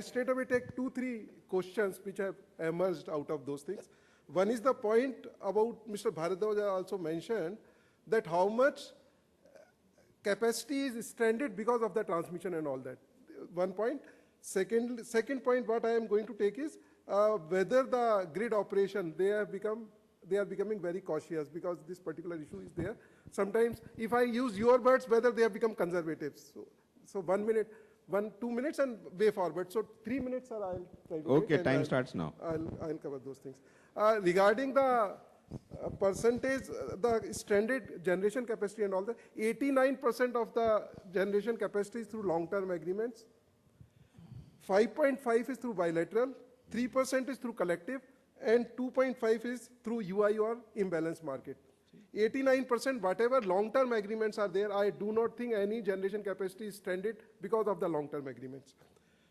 straight away take 2-3 questions which have emerged out of those things. One is the point about Mr. Bharadwaj also mentioned that how much capacity is stranded because of the transmission and all that. One point. Second point what I am going to take is whether the grid operation, they are becoming very cautious because this particular issue is there. Sometimes if I use your words, whether they have become conservative. So 1 minute, 2 minutes and way forward. So 3 minutes, sir, I'll try to Okay, time starts now. I'll cover those things. Regarding the percentage, the stranded generation capacity and all that, 89% of the generation capacity is through long-term agreements. 5.5 is through bilateral, 3% is through collective, and 2.5 is through UI or imbalance market. 89%, whatever long-term agreements are there, I do not think any generation capacity is stranded because of the long-term agreements.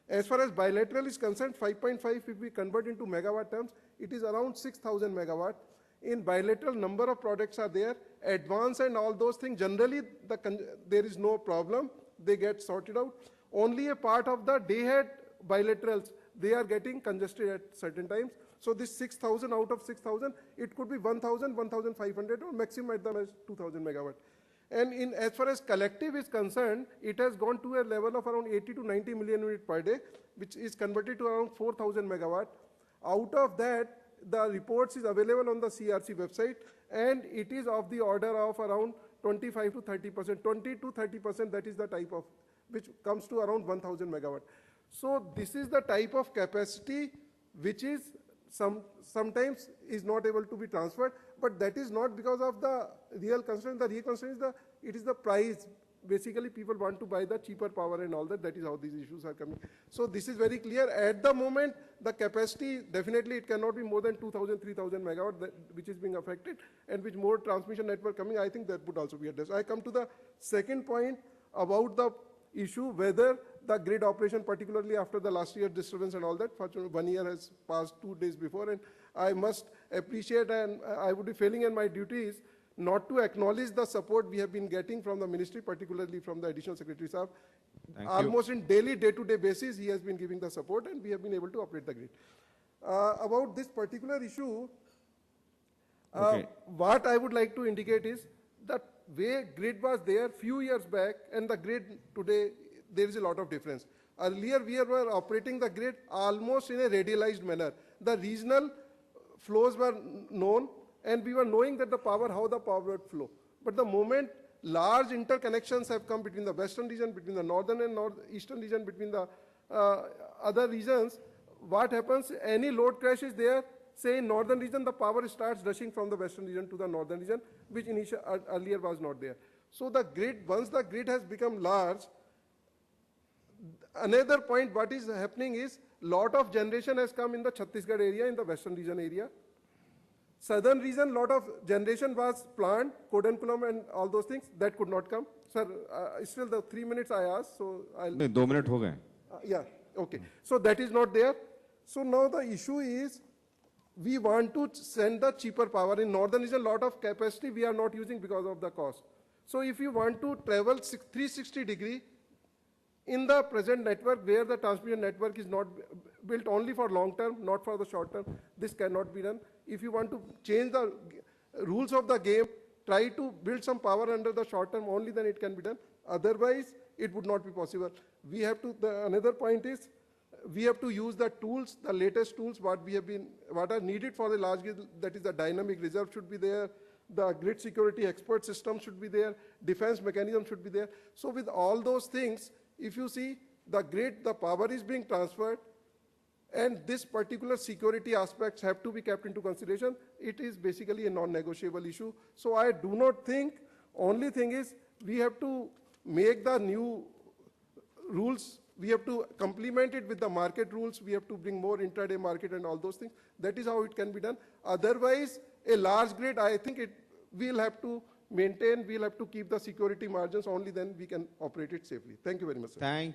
As far as bilateral is concerned, 5.5, if we convert into megawatt terms, it is around 6,000 megawatt. In bilateral, number of products are there, advance and all those things, generally there is no problem, they get sorted out. Only a part of the day-ahead bilaterals, they are getting congested at certain times. So this 6,000 out of 6,000, it could be 1,000, 1,500 or maximum at the most 2,000 megawatt. And as far as collective is concerned, it has gone to a level of around 80 to 90 million units per day, which is converted to around 4,000 megawatt. Out of that, the reports is available on the CRC website, and it is of the order of around 25 to 30%, 20 to 30%, that is the type of, which comes to around 1,000 megawatt. So this is the type of capacity which is sometimes is not able to be transferred, but that is not because of the real constraint. The real constraint is it is the price. Basically, people want to buy the cheaper power and all that. That is how these issues are coming. So this is very clear. At the moment, the capacity, definitely it cannot be more than 2,000, 3,000 megawatt, which is being affected, and with more transmission network coming, I think that would also be addressed. I come to the second point about the issue whether the grid operation, particularly after the last year disturbance and all that, 1 year has passed 2 days before, and I must appreciate, and I would be failing in my duties not to acknowledge the support we have been getting from the ministry, particularly from the additional secretary sir. Almost in daily, day-to-day basis, he has been giving the support, and we have been able to operate the grid. About this particular issue, what I would like to indicate is that way grid was there few years back and the grid today, there is a lot of difference. Earlier we were operating the grid almost in a radialized manner. The regional flows were known and we were knowing that how the power would flow. But the moment large interconnections have come between the western region, between the northern and northeastern region, between the other regions, what happens, any load crash is there, say in northern region, the power starts rushing from the western region to the northern region, which earlier was not there. So the grid, once the grid has become large, another point what is happening is lot of generation has come in the Chhattisgarh area, in the western region area. Southern region, lot of generation was planned, Kodankulam and all those things, that could not come. Sir, still the 3 minutes I asked, so I'll... 2 minutes ho gaye. Yeah, okay. So that is not there. So now the issue is, we want to send the cheaper power. In northern region, lot of capacity we are not using because of the cost. So if you want to travel 360 degree in the present network where the transmission network is not built only for long term, not for the short term, this cannot be done. If you want to change the rules of the game, try to build some power under the short term, only then it can be done. Otherwise, it would not be possible. We have to, another point is, we have to use the tools, the latest tools, what are needed for the large grid, that is the dynamic reserve should be there, the grid security expert system should be there, defense mechanism should be there. So with all those things, if you see the grid, the power is being transferred, and this particular security aspects have to be kept into consideration. It is basically a non-negotiable issue. So I do not think, only thing is, we have to make the new rules, we have to complement it with the market rules, we have to bring more intraday market and all those things. That is how it can be done. Otherwise, a large grid, I think we'll have to maintain, we'll have to keep the security margins, only then we can operate it safely. Thank you very much, sir. Thank